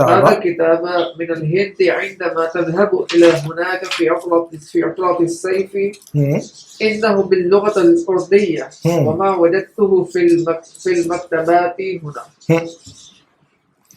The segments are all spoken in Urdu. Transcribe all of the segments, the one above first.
هذا الكتاب من الهند عندما تذهب إلى هناك في عطلة الصيف إنه باللغة الأردية وما وجدته في المكتبات هنا.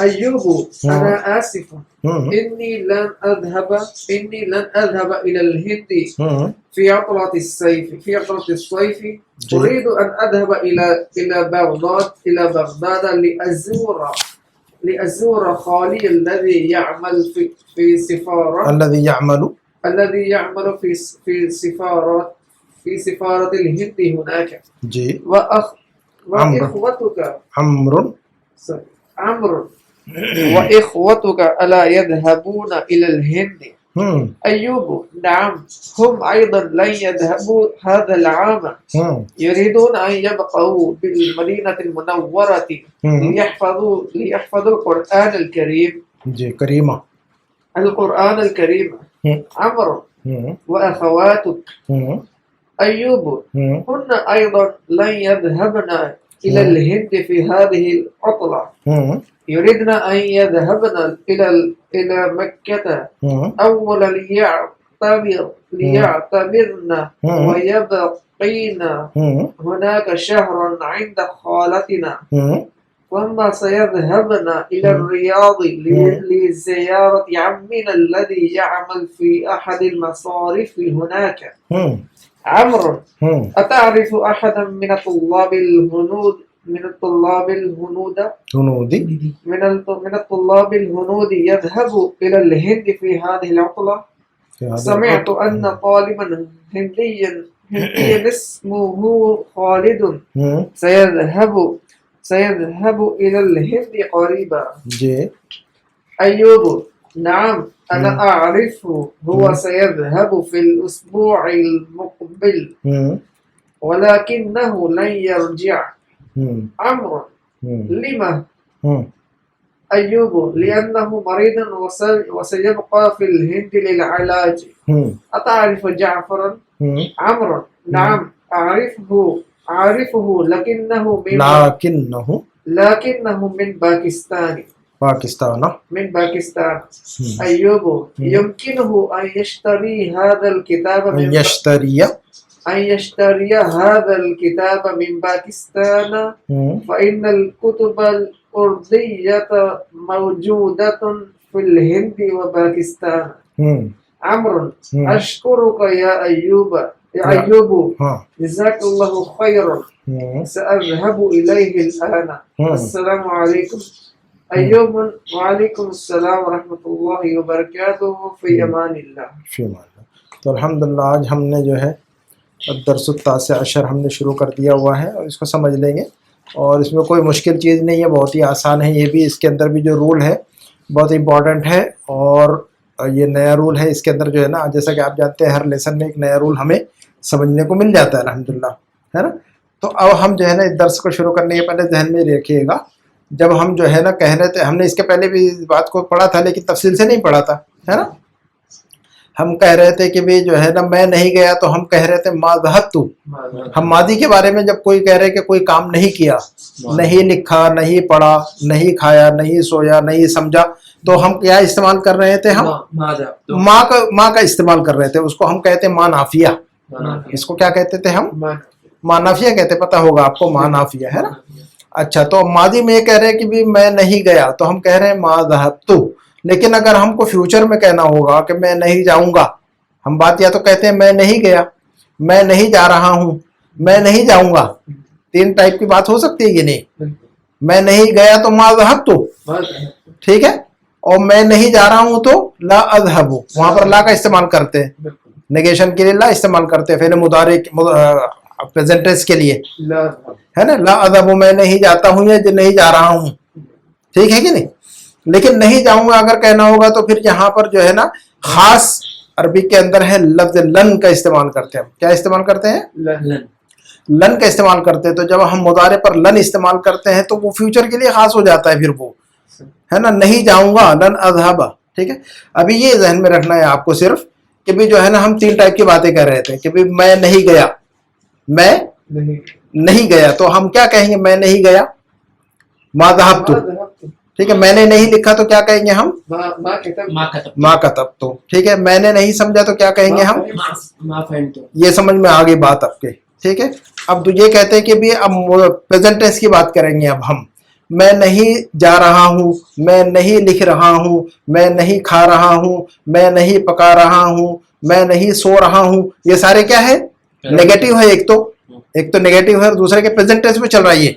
أيوب أنا آسف إني لن أذهب إلى الهند في عطلة الصيف أريد أن أذهب إلى بغداد لأزور خالي الذي يعمل في سفارة الذي يعمل في سفارة الهند هناك. جي. وإخوتك عمرو وإخوتك ألا يذهبون إلى الهند؟ أيوب نعم هم أيضا لن يذهبوا هذا العام، يريدون أن يبقوا بالمدينة المنورة ليحفظوا القرآن الكريم. جي كريمة. القرآن الكريم. عمرو وأخواتك أيوب هن أيضا لن يذهبن إلى الهند في هذه العطلة، يريدن أن يذهبن إلى مكة أولا ليعتمرن ويبقين هناك شهرا عند خالتنا، ثم سيذهبن إلى الرياض لزيارة عمنا الذي يعمل في أحد المصارف هناك. عمرو أتعرف أحدا من الطلاب يذهب إلى الهند في هذه العطلة؟ سمعت أن طالبا هنديا اسمه خالد سيذهب إلى الهند قريبا. أيوب نعم أنا أعرفه، هو سيذهب في الأسبوع المقبل ولكنه لن يرجع. عمرو لما؟ أيوب لأنه مريض وسيبقى في الهند للعلاج. أتعرف جعفرا؟ عمرو نعم أعرفه لكنه من باكستان. من باكستان. أيوب يمكنه أن يشتري هذا الكتاب من باكستان، فإن الكتب الأردية موجودة في الهند وباكستان. عمرو أشكرك يا أيوب جزاك الله خيرا، سأذهب إليه الآن. السلام عليكم. أيوب وعليكم السلام ورحمۃ اللہ وبرکاتہ. فی امان اللہ. تو الحمدللہ آج ہم نے جو ہے درس التاسع عشر ہم نے شروع کر دیا ہوا ہے، اور اس کو سمجھ لیں گے، اور اس میں کوئی مشکل چیز نہیں ہے، بہت ہی آسان ہے. یہ بھی اس کے اندر بھی جو رول ہے بہت امپورٹنٹ ہے، اور یہ نیا رول ہے اس کے اندر جو ہے نا، جیسا کہ آپ جانتے ہیں ہر لیسن میں ایک نیا رول ہمیں سمجھنے کو مل جاتا ہے الحمدللہ، ہے نا. تو اب ہم جو ہے نا اس درس کو شروع کرنے کے پہلے ذہن میں رکھیے گا، جب ہم جو ہے نا کہہ رہے تھے، ہم نے اس کے پہلے بھی اس بات کو پڑھا تھا لیکن تفصیل سے نہیں پڑھا تھا، ہے نا. ہم کہہ رہے تھے کہ بھی جو ہے نا میں نہیں گیا، تو ہم کہہ رہے تھے ما ذهبت. ہم ماضی کے بارے میں جب کوئی کہہ رہے کہ کوئی کام نہیں کیا، نہیں لکھا، نہیں پڑھا، نہیں کھایا، نہیں سویا، نہیں سمجھا، تو ہم کیا استعمال کر رہے تھے؟ ہم ماں کا استعمال کر رہے تھے. اس کو ہم کہتے ہیں ماں نافیہ. اس کو کیا کہتے تھے ہم؟ ماں نافیہ کہتے. پتہ ہوگا آپ کو ماں نافیہ، ہے نا. اچھا، تو ماضی میں یہ کہہ رہے ہیں کہ بھی میں نہیں گیا، تو ہم کہہ رہے ہیں ما ذهبت. لیکن اگر ہم کو فیوچر میں کہنا ہوگا کہ میں نہیں جاؤں گا، ہم بات یا تو کہتے ہیں میں نہیں گیا، میں نہیں جا رہا ہوں، میں نہیں جاؤں گا. تین ٹائپ کی بات ہو سکتی ہے کہ نہیں؟ میں نہیں گیا تو ما ذهبت، ما ذهبت، ٹھیک ہے. اور میں نہیں جا رہا ہوں تو لا اذهب، وہاں پر لا کا استعمال کرتے ہیں بالکل نیگیشن کے لیے، لا استعمال کرتے ہیں فعل مضارع پریزنٹ ٹینس کے لیے، لا اذهب، ہے نا. لا اذهب میں نہیں جاتا ہوں یا نہیں جا رہا ہوں، ٹھیک ہے کہ نہیں. لیکن نہیں جاؤں گا اگر کہنا ہوگا تو پھر یہاں پر جو ہے نا خاص عربی کے اندر ہے لفظ لن کا استعمال کرتے ہیں. کیا استعمال کرتے ہیں؟ لن، لن کا استعمال کرتے ہیں. تو جب ہم مضارع پر لن استعمال کرتے ہیں تو وہ فیوچر کے لیے خاص ہو جاتا ہے، پھر وہ ہے نا نہیں جاؤں گا، لن اذهب، ٹھیک ہے. ابھی یہ ذہن میں رکھنا ہے آپ کو صرف کہ بھی جو ہے نا ہم 3 ٹائپ کی باتیں کر رہے تھے کہ بھی میں نہیں گیا، میں نہیں گیا تو ہم کیا کہیں گے؟ میں نہیں گیا ما ذهبت، ٹھیک ہے. میں نے نہیں لکھا تو کیا کہیں گے ہم؟ ما کتبت، ٹھیک ہے. میں نے نہیں سمجھا تو کیا کہیں گے ہم؟ یہ سمجھ میں آ گئی بات آپ کے، ٹھیک ہے. اب تو یہ کہتے ہیں کہ بھی اب پریزنٹ ٹینس کی بات کریں گے اب ہم. میں نہیں جا رہا ہوں، میں نہیں لکھ رہا ہوں، میں نہیں کھا رہا ہوں، میں نہیں پکا رہا ہوں، میں نہیں سو رہا ہوں، یہ سارے کیا ہے؟ نیگیٹو ہے. ایک تو نیگیٹو ہے اور دوسرے کے پریزنٹ ٹینس میں چل رہا ہے یہ.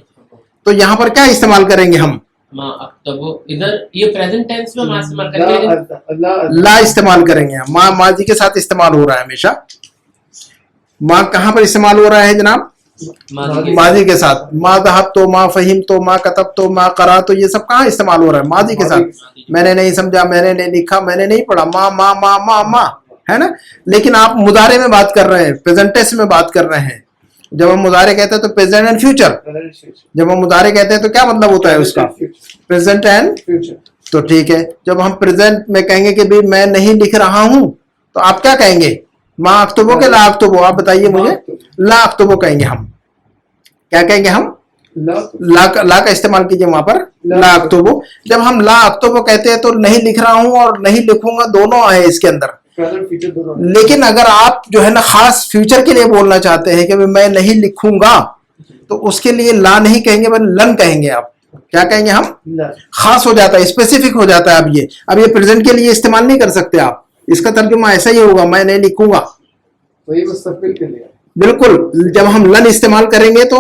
تو یہاں پر کیا استعمال کریں گے ہم؟ ما اکتبو، ادھر یہ پریزنٹ ٹینس میں ما استعمال کریں گے، لا استعمال کریں گے. ما ماضی کے ساتھ استعمال ہو رہا ہے ہمیشہ. ما کہاں پر استعمال ہو رہا ہے جناب؟ ماضی کے ساتھ. ما ذهبت، ما فهمت، ما كتبت، ما قرأت، یہ سب کہاں استعمال ہو رہا ہے؟ ماضی کے ساتھ. میں نے نہیں سمجھا، میں نے نہیں لکھا، میں نے نہیں پڑھا، ما ما ما ما ما، ہے نا. لیکن آپ مضارع میں بات کر رہے ہیں، پریزنٹ ٹینس میں بات کر رہے ہیں. جب ہم مضارع کہتے ہیں تو پریزنٹ اینڈ فیوچر. جب ہم مضارع کہتے ہیں تو کیا مطلب ہوتا ہے اس کا؟ Present and future. تو ٹھیک ہے. جب ہم پریزنٹ میں کہیں گے کہ بھی میں نہیں لکھ رہا ہوں تو آپ کیا کہیں گے؟ ما اکتبو کہ لا اکتبو؟ آپ بتائیے مجھے. لا اکتبو کہیں گے ہم. کیا کہیں گے ہم؟ لا کا استعمال کیجئے وہاں پر. لا اکتبو. جب ہم لا اکتبو کہتے ہیں تو نہیں لکھ رہا ہوں اور نہیں لکھوں گا دونوں ہے اس کے اندر. لیکن اگر آپ جو ہے نا خاص فیوچر کے لیے بولنا چاہتے ہیں کہ میں نہیں لکھوں گا تو اس کے لیے لا نہیں کہیں گے، بلکہ لن کہیں گے. آپ کیا کہیں گے ہم؟ خاص ہو جاتا ہے، اسپیسیفک ہو جاتا ہے. اب یہ پریزنٹ کے لیے استعمال نہیں کر سکتے آپ. اس کا ترجمہ ایسا ہی ہوگا، میں نہیں لکھوں گا. بالکل. جب ہم لن استعمال کریں گے تو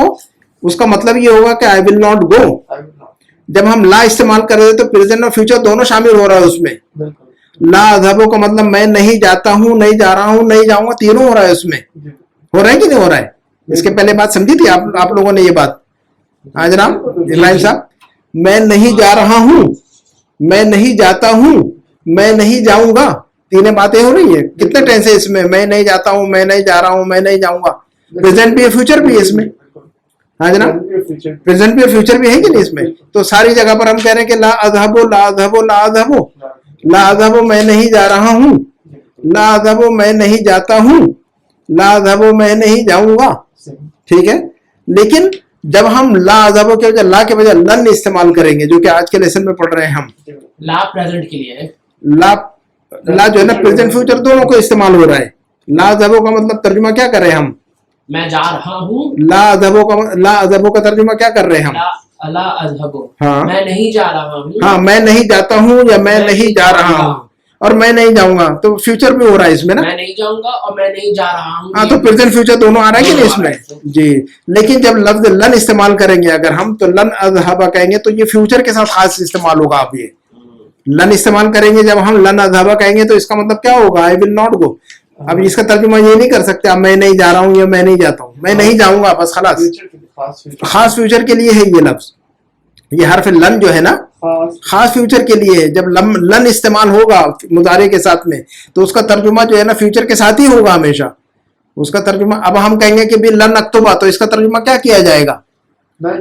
اس کا مطلب یہ ہوگا کہ آئی ول ناٹ گو. جب ہم لا استعمال کر رہے ہیں تو پریزنٹ اور فیوچر دونوں شامل ہو رہا ہے اس میں. لا اذهب کا مطلب میں نہیں جاتا ہوں، نہیں جا رہا ہوں، نہیں جاؤں گا، تینوں ہو رہا ہے اس میں. ہو رہا ہے کہ نہیں ہو رہا ہے؟ اس کے پہلے بات سمجھی تھی آپ لوگوں نے یہ بات؟ ہاں جناب ابراہیم صاحب. میں نہیں جا رہا ہوں، میں نہیں جاتا ہوں، میں نہیں جاؤں گا، تینیں باتیں ہو رہی ہیں. کتنے ٹینس ہے اس میں نہیں جاتا ہوں، میں نہیں جا رہا ہوں، میں نہیں جاؤں گا. پریزنٹ بھی ہے، فیوچر بھی ہے اس میں. ہاں جناب پریزنٹ بھی اور فیوچر بھی ہے کہ نہیں اس میں. تو ساری جگہ پر ہم کہہ رہے ہیں کہ لا اذهب، لا اذهب، لا اذهب. لا اذهب میں نہیں جا رہا ہوں، لا اذهب میں نہیں جاتا ہوں، لا اذهب میں نہیں جاؤں گا. ٹھیک ہے. لیکن جب ہم لا اذهب کے بجائے لا کے بجائے لن استعمال کریں گے، جو کہ آج کے لیسن میں پڑھ رہے ہیں ہم. لا پریزنٹ کے لیے ہے. لا جو ہے نا پریزنٹ فیوچر دونوں کو استعمال ہو رہا ہے. لا اذهب کا مطلب ترجمہ کیا کر رہے ہیں ہم؟ میں جا رہا ہوں. لا اذهب کا ترجمہ کیا کر رہے ہیں ہم؟ لا اذهب، ہاں میں نہیں جا رہا ہوں. ہاں میں نہیں جاتا ہوں یا میں نہیں جا رہا ہوں اور میں نہیں جاؤں گا، تو فیوچر بھی ہو رہا ہے اس میں نا. میں نہیں جاؤں گا اور میں نہیں جا رہا ہوں. ہاں تو پریزنٹ فیوچر دونوں آ رہا ہے کہ نہیں اس میں؟ جی. لیکن جب لفظ لن استعمال کریں گے اگر ہم تو لن اذهب کہیں گے تو یہ فیوچر کے ساتھ خاص استعمال ہوگا. اب یہ لن استعمال کریں گے جب ہم لن اذهب کہیں گے تو اس کا مطلب کیا ہوگا؟ آئی ول ناٹ گو. اب اس کا ترجمہ یہ نہیں کر سکتے اب میں نہیں جا رہا ہوں یا میں نہیں جاتا ہوں، میں نہیں جاؤں گا، بس خلاص. خاص فیوچر کے لیے ہے یہ لفظ. یہ حرف لن جو ہے نا خاص فیوچر کے لیے ہے. جب لن استعمال ہوگا مضارع کے ساتھ میں تو اس کا ترجمہ جو ہے نا فیوچر کے ساتھ ہی ہوگا ہمیشہ. اس کا ترجمہ اب ہم کہیں گے کہ بھی لن اکتبہ، تو اس کا ترجمہ کیا کیا جائے گا؟ میں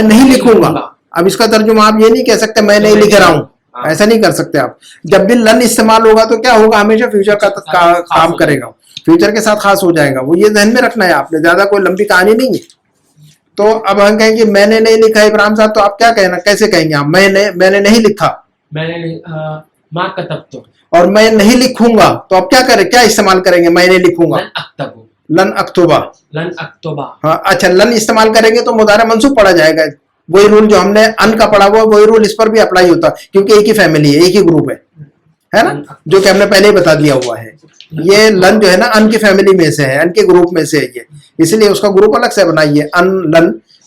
نہیں لکھوں گا. اب اس کا ترجمہ آپ یہ نہیں کہہ سکتے میں نہیں لکھ رہا ہوں، ایسا نہیں کر سکتے آپ. جب بھی لن استعمال ہوگا تو کیا ہوگا؟ ہمیشہ فیوچر کا کام کرے گا، فیوچر کے ساتھ خاص ہو جائے گا. وہ یہ ذہن میں رکھنا ہے آپ نے، زیادہ کوئی لمبی کہانی نہیں ہے. تو اب ہم کہیں گے میں نے نہیں لکھا ابراہیم صاحب، تو آپ کیا کہنا، کیسے کہیں گے آپ؟ میں نے نہیں لکھا، میں نے ما کتبت، اور میں نہیں لکھوں گا تو آپ کیا کریں، کیا استعمال کریں گے؟ میں نہیں لکھوں گا، لن اکتب، لن اکتبہ. لن اکتبہ. ہاں اچھا. لن استعمال کریں گے تو مضارع منصوب پڑھا جائے گا. وہی رول جو ہم نے ان کا پڑھا ہوا وہی رول اس پر بھی اپلائی ہوتا کیونکہ ایک ہی فیملی ہے، ایک ہی گروپ ہے نا، جو کہ ہم نے پہلے ہی بتا دیا ہوا ہے. یہ لن جو ہے نا ان کی فیملی میں سے ہے، ان کے گروپ میں سے ہے یہ، اس لیے اس کا گروپ الگ سے بنائیے. ان لن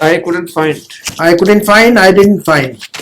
I couldn't find, I didn't find।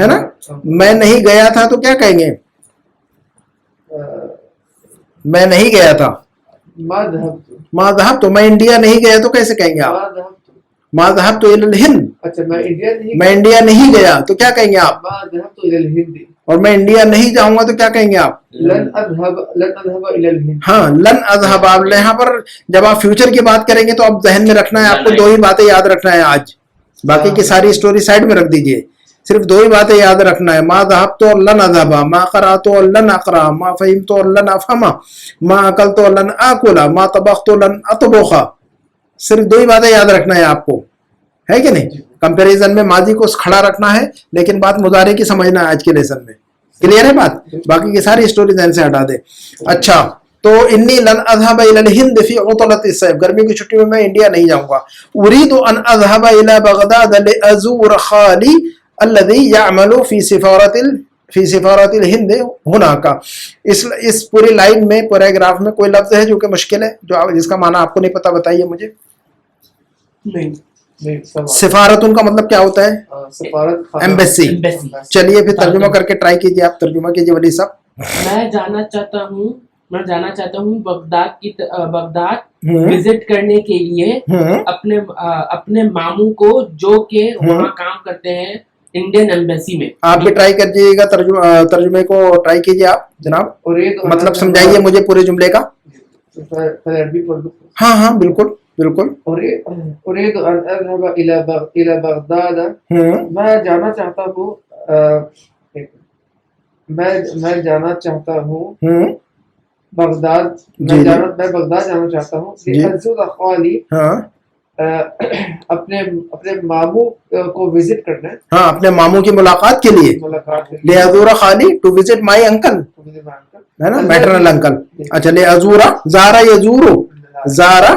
ہے نا. میں نہیں گیا تھا تو کیا کہیں گے؟ میں نہیں گیا تھا. ما ذهبت. میں انڈیا نہیں گیا تو کیسے کہیں گے آپ؟ ما ذهبت الى الهند. اچھا میں انڈیا نہیں گیا تو کیا کہیں گے آپ؟ ما ذهبت الى الهند. اور میں انڈیا نہیں جاؤں گا تو کیا کہیں گے آپ؟ لن اذهب الى الهند. ہاں لن اذهب. آپ یہاں پر جب آپ فیوچر کی بات کریں گے تو آپ ذہن میں رکھنا ہے آپ کو 2 ہی باتیں یاد رکھنا ہے آج. باقی کی ساری اسٹوری سائڈ میں رکھ دیجئے. صرف 2 ہی باتیں یاد رکھنا ہے. ما ذهبت اور لن اذهب. ما قرأت اور لن اقرأ. ما فهمت اور لن افهم. ما اکلت اور لن آکل. ما طبخت اور لن اطبخ. صرف 2 ہی باتیں یاد رکھنا ہے آپ کو, ہے کہ نہیں؟ کمپیریزن میں ماضی کو کھڑا رکھنا ہے لیکن بات مضارع کی سمجھنا ہے آج کے لیسن میں. کلیئر ہے بات؟ باقی کی ساری اسٹوری ذہن سے ہٹا دے. اچھا تو انی لن اذهب الى الهند في عطلة الصيف. گرمی کی چھٹی میں میں انڈیا نہیں جاؤں گا. اريد ان اذهب الى بغداد لازور خالي الذي يعمل في سفارة الهند هناك. اس پوری لائن میں پیراگراف میں کوئی لفظ ہے جو کہ مشکل ہے جو جس کا معنی آپ کو نہیں پتا؟ بتائیے مجھے. نہیں سفارت ان کا مطلب کیا ہوتا ہے؟ سفارت ایمبیسی. چلیے پھر ترجمہ کر کے ٹرائی کیجیے. آپ ترجمہ کیجیے ولی صاحب. میں جانا چاہتا ہوں بغداد وزٹ کرنے کے لیے اپنے ماموں کو جو کہ وہاں کام کرتے ہیں انڈین ایمبیسی میں. آپ بھی ٹرائی کر دیجیے گا. ترجمے کو ٹرائی کیجیے آپ جناب. مطلب سمجھائیے مجھے پورے جملے کا. ہاں ہاں بالکل بالکل. اريد ان اذهب الى بغداد. میں جانا چاہتا ہوں میں جانا چاہتا ہوں بغداد. میں بغداد جانا چاہتا ہوں. لازور خالی اپنے ماموں کو وزٹ کرنا ہے. ہاں اپنے ماموں کی ملاقات کے لیے. لازور خالی ٹو وزٹ مائی انکل ہے نا, میٹرنل انکل. اچھا لازور زارا یزور. زارا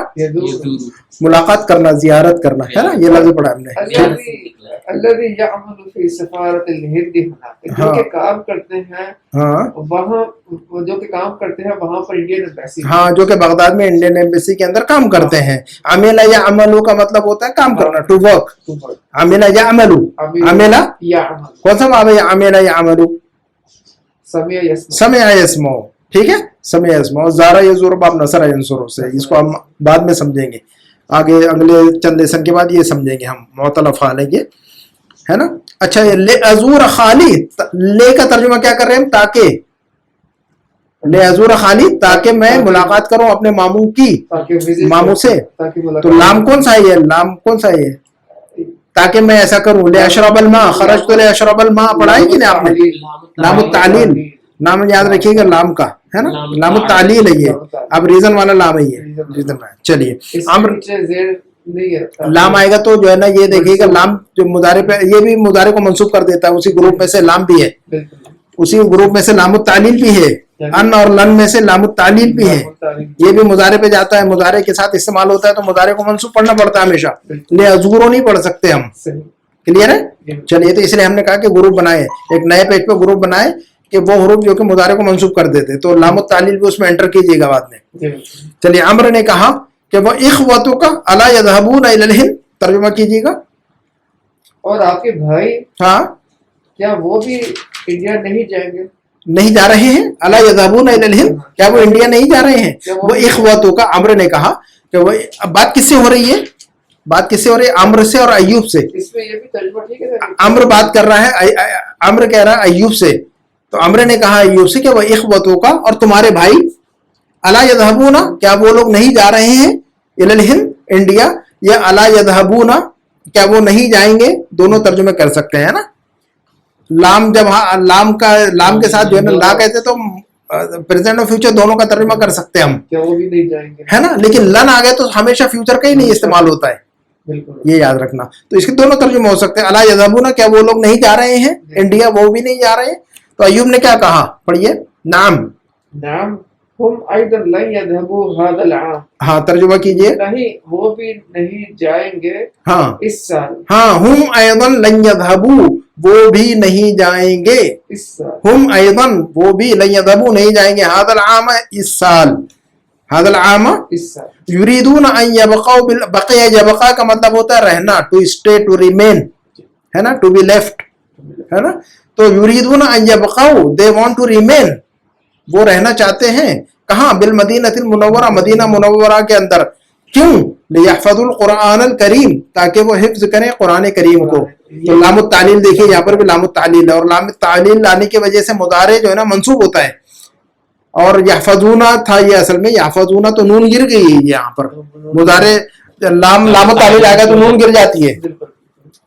ملاقات کرنا, زیارت کرنا ہے نا. یہ لفظ پڑھا ہم نے. الذي يعمل في سفارة الهند هناك. جو کہ کام کرتے ہیں وہاں, جو کہ کام کرتے ہیں وہاں پر انڈین ایمبیسی. ہاں جو کہ بغداد میں انڈین ایمبیسی کے اندر کام کرتے ہیں. عمل یا عملو کا مطلب ہوتا ہے کام کرنا, ٹو ورک. عمل یا عملو. عمل کون سا باب ہے؟ عمل یا عملو. سمع یسمع. ٹھیک ہے, سمع یسمع. زارا یزور باب نصر ینصر سے. اس کو ہم بعد میں سمجھیں گے آگے اگلے چند لیسن کے بعد. یہ سمجھیں گے ہم معطل افعال ہے یہ, ہے نا. اچھا لے ازور خالی, لے کا ترجمہ کیا کر رہے ہیں ہم؟ تاکہ. لے ازور خالی تاکہ میں ملاقات کروں اپنے ماموں کی, ماموں سے. تو لام کون سا ہے؟ لام کون سا ہے؟ تاکہ میں ایسا کروں. لے اشرب الماء. خرجت لے اشرب الماء پڑھا ہے کہ نہیں آپ نے؟ لام التعلیل. نام یاد رکھیے گا لام کا, ہے نا. لام التعلیل ہے یہ. اب ریزن والا لام ہے یہ. ریزن ہے. چلیے لام آئے گا تو جو ہے نا یہ دیکھیے گا لام جو مضارع پہ, یہ بھی مضارع کو منسوب کر دیتا ہے. اسی گروپ میں سے لام بھی ہے, اسی گروپ میں سے لام التعلیل بھی ہے. ان اور لن میں سے لام التعلیل بھی ہے. یہ بھی مضارع پہ جاتا ہے, مضارع کے ساتھ استعمال ہوتا ہے تو مضارع کو منسوب پڑھنا پڑتا ہے ہمیشہ. لے ازورو نہیں پڑھ سکتے ہم. کلیئر ہے؟ چلیے تو اس لیے ہم نے کہا کہ گروپ بنائے, ایک نئے پیج پہ گروپ بنائے کہ وہ حروف جو کہ مضارع کو منسوب کر دیتے. تو لام التعلیل بھی اس میں انٹر کیجیے گا بعد میں. چلیے عمرو نے کہا کہ وہ اخوتوں کا الا یذهبون الى الهند. ترجمہ کیجیے گا. اور آپ کے بھائی ہاں کیا وہ بھی انڈیا نہیں جائیں گے؟ نہیں جا رہے ہیں. الا یذهبون الى الهند, کیا وہ انڈیا نہیں جا رہے ہیں؟ وہ اخوتوں کا. عمرو نے کہا کہ وہ بات کس سے ہو رہی ہے؟ بات کس سے ہو رہی ہے؟ عمرو سے اور ایوب سے. اس میں یہ بھی ترجمہ ٹھیک ہے. عمرو بات کر رہا ہے, عمرو کہہ رہا ہے ایوب سے. تو عمرو نے کہا ایوب سے کہ وہ اخوتوں کا اور تمہارے بھائی. الا یذهبون, کیا وہ لوگ نہیں جا رہے ہیں؟ الى الهند انڈیا, یا الا یذهبون کیا وہ نہیں جائیں گے؟ دونوں ترجمے کر سکتے ہیں نا. لام جب لام کے ساتھ جو ہے نا لا کہتے تو پریزنٹ اور فیوچر دونوں کا ترجمہ کر سکتے ہیں ہم, کیا وہ بھی نہیں جائیں گے, ہے نا. لیکن لن آ گئے تو ہمیشہ فیوچر کا ہی نہیں استعمال ہوتا ہے, یہ یاد رکھنا. تو اس کے دونوں ترجمے ہو سکتے ہیں. الا یذهبون کیا وہ لوگ نہیں جا رہے ہیں انڈیا, وہ بھی نہیں جا رہے ہیں. تو ایوب نے کیا کہا؟ پڑھیے. نعم ہم ایضا لن يذهبوا هذا العام. ہاں ترجمہ کیجیے. نہیں وہ بھی نہیں جائیں گے اس سال. ہاں ہم ایضا لن يذهبوا, وہ بھی نہیں جائیں گے اس سال. ہم ایضا وہ بھی لن يذهبوا نہیں جائیں گے هذا العام اس سال. هذا العام اس سال. یریدون ان یبقوا بقیہ. یبقا کا مطلب ہوتا ہے رہنا, ٹو اسٹے, ٹو ریمین, ہے نا, ٹو بی لیفٹ. ہے نا. تو یریدون ان یبقوا, دے وانٹ ٹو ریمین, وہ رہنا چاہتے ہیں کہاں, بالمدینہ المنورہ, مدینہ منورہ کے اندر. کیوں؟ لیحفظوا القرآن الکریم, تاکہ وہ حفظ کریں قرآن کریم کو. تو لام التعلیل دیکھیے یہاں پر بھی لام التعلیل ہے, اور لام التعلیل لانے کی وجہ سے مضارع جو ہے نا منصوب ہوتا ہے. اور یحفظون تھا یہ اصل میں, یحفظون تو نون گر گئی ہے یہاں پر. مضارع لام التعلیل آئے گا تو نون گر جاتی ہے.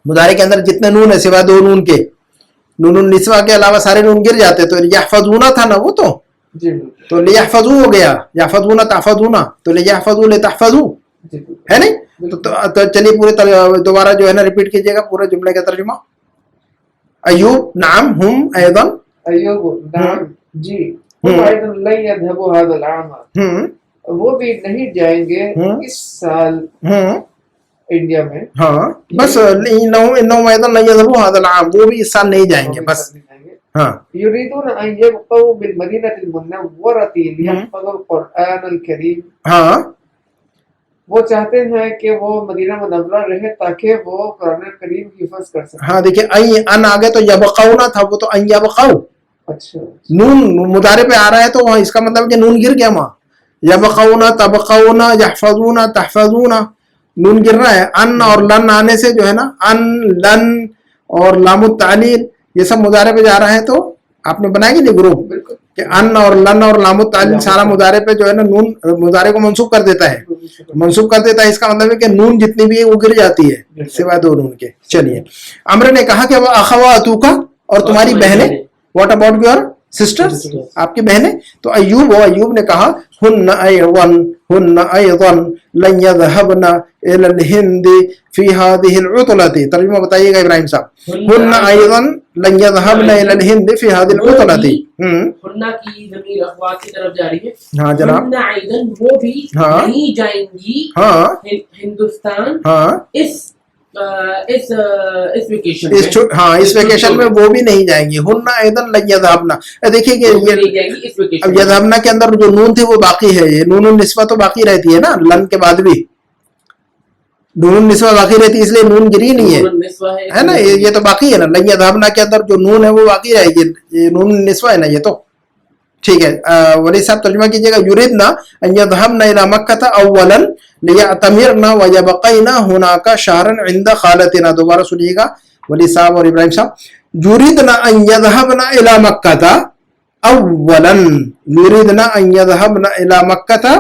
مضارع کے اندر جتنے نون ہے سوائے دو نون کے, نون النسوہ کے علاوہ سارے نون گر جاتے. تو یحفظون تھا نا وہ, تو لیحفظوا ہو گیا, یحفظون تحفظون, تو لیحفظوا لتحفظوا, ہے نہیں. تو چلیے پورے دوبارہ جو ہے نا ریپیٹ کیجئے گا پورے جملے کا ترجمہ. ایوب نعم ہم ایضا, ایوب نعم جی, ہم ایضا لن یذهبوا هذا العام, وہ بھی نہیں جائیں گے اس سال انڈیا میں. ہاں بس انہم ایضا لن یذهبوا هذا العام, وہ بھی اس سال نہیں جائیں گے بس. ہاں یریدون ان یبقوا بالمدینہ المنورۃ لیحفظوا القرآن الکریم, ہاں وہ چاہتے ہیں کہ وہ مدینہ منورہ رہے تاکہ وہ قرآن کریم کی حفظ کر سکیں. ہاں دیکھیے ان آگے تو یبقونا تھا, وہ تو ان یبقو, اچھا نون مضارع پہ آ رہا ہے تو وہاں اس کا مطلب کہ نون گر گیا وہاں. یبقونا تبقونا یحفظونا تحفظونا, نون گر رہا ہے. ان اور لن آنے سے جو ہے نا, ان لن اور لام التعلیل یہ سب مضارع پہ جا رہا ہے. تو آپ نے بنایا کہ نہیں گروپ کہ ان اور لن اور لام التعلیل سارا مضارع پہ جو ہے نا نون مضارع کو منصوب کر دیتا ہے, منصوب کر دیتا ہے. اس کا مطلب ہے کہ نون جتنی بھی ہے وہ گر جاتی ہے سوائے دو نون کے. چلیے عمرو نے کہا کہ وہ اخواتک, اور تمہاری بہنیں, واٹ اباؤٹ یور سسٹرز, آپ کی بہنیں. تو ایوب نے کہا ہن ایضا لن یذهبن الى الهند فی هذه العطلة. ترجمہ بتائیے گا ابراہیم صاحب. ہن ایضا لن یذهبن الى الهند فی هذه العطلة. ہن کی ضمیر اخوات کی طرف جاری ہے. ہاں جناب. ہن ایضا وہ بھی نہیں جائیں گی ہندوستان اس ویکیشن میں. ہاں اس ویکیشن میں وہ بھی نہیں جائیں گی. ہن ایضا لن یذهبن, دیکھیے کہ اب یذهبن کے اندر جو نون تھی وہ باقی ہے, یہ نون النسوہ تو باقی رہتی ہے نا لن کے بعد بھی, نون النسوہ باقی رہتی ہے, اس لیے نون گری نہیں ہے نا, یہ تو باقی ہے نا. لن یذهبن کے اندر جو نون ہے وہ باقی رہے گی, یہ نون النسوہ ہے نا یہ تو. ٹھیک ہے ولی صاحب ترجمہ کیجیے گا. یریدنا ان یذهبن الى مکہ اولا لیعتمرنا ویبقینا هناک شہرا عند خالتنا. دوبارہ سنیے گا ولی صاحب اور ابراہیم صاحب. یریدنا ان یذهبن الى مکہ اولا, یریدنا ان یذهبن الى مکہ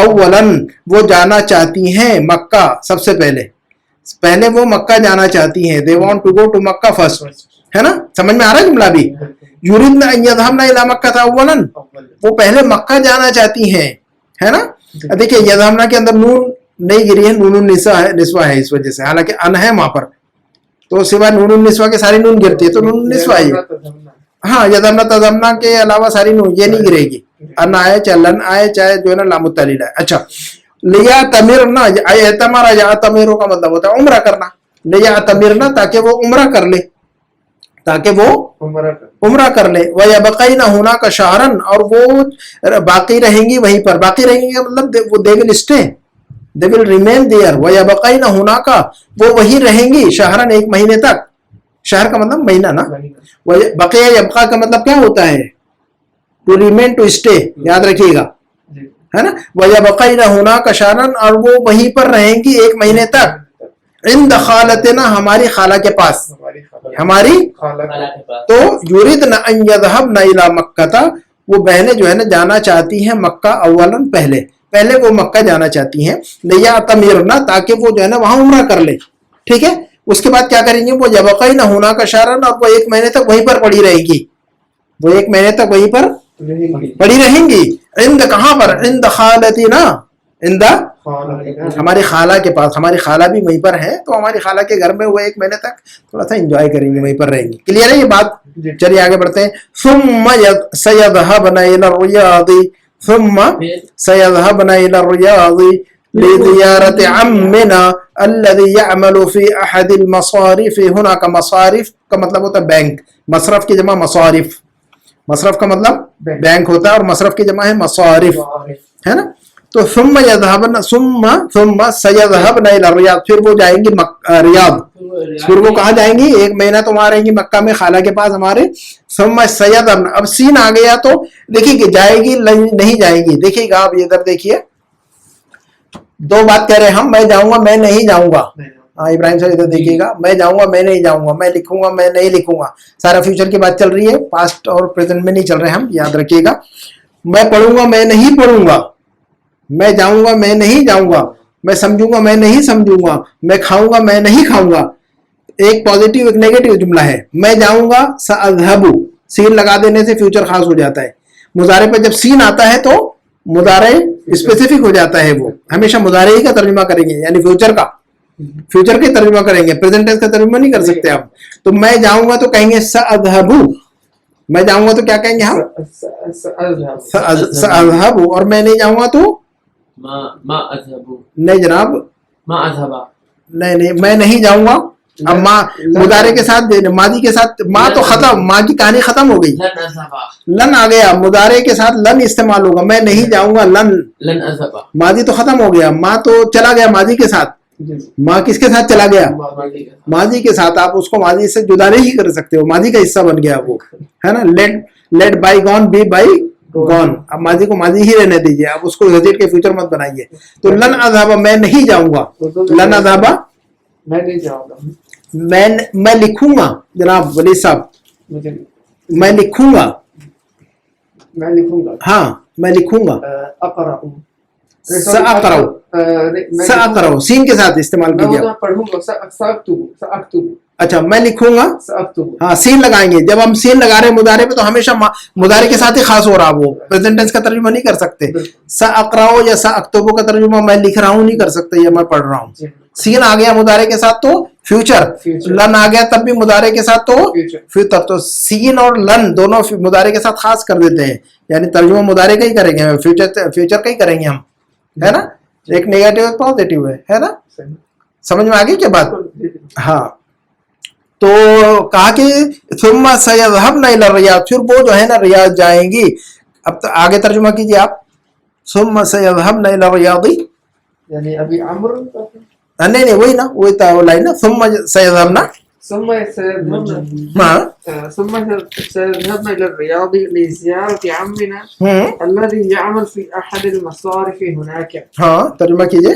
اولا, وہ جانا چاہتی ہیں مکہ سب سے پہلے وہ مکہ جانا چاہتی ہیں. they want to go to Mecca first, ہے نا. سمجھ میں آ رہا ہے جملہ بھی. یریدنا ان یذهبن الى مکہ اولا, وہ پہلے مکہ جانا چاہتی ہیں, ہے نا. دیکھیے یذهبن کے اندر نون نہیں گری ہے, نون النسوہ ہے اس وجہ سے, حالانکہ ان ہے وہاں پر, تو سوائے نون النسوہ کے ساری نون گرتی ہے, تو نون النسوہ ہے. ہاں یذهبن تذمنا کے علاوہ ساری نون یہ نہیں گرے گی, ان آئے چاہے لن آئے چاہے جو ہے نا لام التعلیل آئے. اچھا لیعتمرنا, اعتمر یعتمر کا مطلب ہوتا ہے عمرہ کرنا. لیعتمرنا تاکہ وہ عمرہ کر لے, تاکہ وہ عمرہ کر لے. وَيَبْقَيْنَ هُنَاكَ شَهْرًا, اور وہ باقی رہیں گی وہیں پر. باقی رہیں گی مطلب وہ they will stay, they will remain there. وَيَبْقَيْنَ هُنَاكَ, وہ وہیں رہیں گی, شہرن ایک مہینے تک. شہر کا مطلب مہینہ نا. بقیہ یبقا کا مطلب کیا ہوتا ہے, ٹو ریمین, ٹو اسٹے, یاد رکھیے گا, ہے نا. وَيَبْقَيْنَ هُنَاكَ شَهْرًا, اور وہ وہیں پر رہیں گی ایک مہینے تک. عند خالتنا, ہماری خالہ کے پاس, ہماری. تو یریدن ان یذهبن الى مکہ, وہ بہنیں جو ہے نا جانا چاہتی ہیں مکہ اولا, پہلے وہ مکہ جانا چاہتی ہیں. لیعتمرنا, تاکہ وہ جو ہے نا وہاں عمرہ کر لے. ٹھیک ہے. اس کے بعد کیا کریں گے, وہ یبقین هناک شہرا, اور وہ ایک مہینے تک وہیں پر پڑی رہیں گی, وہ ایک مہینے تک وہیں پر پڑی رہیں گی. عند کہاں پر, عند خالتنا, عند ہماری خالہ کے پاس. ہماری خالہ بھی وہیں پر ہے, تو ہماری خالہ کے گھر میں وہ ایک مہینے تک تھوڑا سا انجوائے کریں گے, وہیں پر رہیں گے. کلیئر ہے یہ بات. چلیے آگے بڑھتے ہیں. ثم سيذهبن الى الرياض, ثم سيذهبن الى الرياض لزيارة عمنا الذي يعمل في احد المصارف. هناك مصارف کا مطلب ہوتا ہے بینک, مصرف کی جمع مصارف, مصرف کا مطلب بینک ہوتا ہے, اور مصرف کی جمع ہے مصارف, ہے نا. تو ثم سيذهبن الى الرياض, پھر وہ جائیں گی ریاض, پھر وہ کہاں جائیں گی؟ 1 مہینہ تو وہاں رہیں گی مکہ میں خالہ کے پاس ہمارے. ثم سید اب سین آ گیا تو دیکھیے کہ جائے گی نہیں جائے گی. دیکھیے گا آپ ادھر دیکھیے 2 بات کہہ رہے ہیں ہم, میں جاؤں گا میں نہیں جاؤں گا. ہاں ابراہیم صاحب ادھر دیکھیے گا, میں جاؤں گا میں نہیں جاؤں گا, میں لکھوں گا میں نہیں لکھوں گا. سارا فیوچر کی بات چل رہی ہے, پاسٹ اور پریزنٹ میں نہیں چل رہے ہم, یاد رکھیے گا. میں پڑھوں گا میں نہیں پڑھوں گا, میں جاؤں گا میں نہیں جاؤں گا, میں سمجھوں گا میں نہیں سمجھوں گا, میں کھاؤں گا میں نہیں کھاؤں گا. ایک پازیٹیو ایک نیگیٹو جملہ ہے. میں جاؤں گا ساذهب, سین لگا دینے سے فیوچر خاص ہو جاتا ہے. مضارع پہ جب سین آتا ہے تو مضارع اسپیسیفک ہو جاتا ہے. وہ ہمیشہ مضارع ہی کا ترجمہ کریں گے, یعنی فیوچر کا ترجمہ کریں گے, پریزنٹ ٹینس کا ترجمہ نہیں کر سکتے آپ. تو میں جاؤں گا تو کہیں گے ساذهب, میں جاؤں گا تو کیا کہیں گے ہم؟ ساذهب. اور میں نہیں جاؤں گا تو ما اذهب. نہیں جناب, ما اذهب نہیں میں نہیں جاؤں گا. اب ماں مضارع کے ساتھ ماضی کے ساتھ ماں تو ختم, ماں کی کہانی ختم ہو گئی. لن آ گیا, مضارع کے ساتھ لن استعمال ہوگا. میں نہیں جاؤں گا لن اذهب. ماضی تو ختم ہو گیا, ماں تو چلا گیا ماضی کے ساتھ. ماں کس کے ساتھ چلا گیا؟ ماضی کے ساتھ. آپ اس کو ماضی سے جدا نہیں کر سکتے ہو, ماضی کا حصہ بن گیا وہ, ہے نا. Let bygone be bygone. اب ماضی کو ماضی ہی رہنے دیجیے, آپ اس کو گزٹ کے فیوچر مت بنائیے. تو لن اذهب میں نہیں جاؤں گا, لن اذهب میں نہیں جاؤں گا. میں لکھوں گا جناب ولی صاحب, میں لکھوں گا. ہاں میں لکھوں گا. سأقرأ سین کے ساتھ استعمال کیجیے. پڑھوں گا. اچھا میں لکھوں گا, ہاں سین لگائیں گے. جب ہم سین لگا رہے ہیں مضارع پہ تو ہمیشہ مضارع کے ساتھ ہی خاص ہو رہا, وہ پریزنٹ ٹینس کا ترجمہ نہیں کر سکتے. سأقرأ یا سأكتب کا ترجمہ میں لکھ رہا ہوں نہیں کر سکتے, یا میں پڑھ رہا ہوں. سین آ گیا مضارع کے ساتھ تو فیوچر, لن آ گیا تب بھی مضارع کے ساتھ تو فیوچر. تو سین اور لن دونوں مضارع کے ساتھ خاص کر دیتے ہیں, یعنی ترجمہ مضارع کا ہی کریں گے, فیوچر کا ہی کریں گے ہم, ہے نا. ایک نیگیٹو ایک پازیٹیو ہے نا. سمجھ میں آ گئی کیا بات؟ ہاں. تو کہا کہ ثم سيذهبن الى الرياض, پھر وہ جو ہے نا ریاض جائیں گی. اب تو آگے ترجمہ کیجیے آپ. ثم سيذهبن الى الرياض, یعنی ابھی عمر نہیں وہی نا, وہی تھا وہ لائن نا, ثم سيذهبن ثم سيذهبن الى الرياض لزيارة عمنا الذي يعمل في احد المصارف هناك. ہاں ترجمہ کیجیے.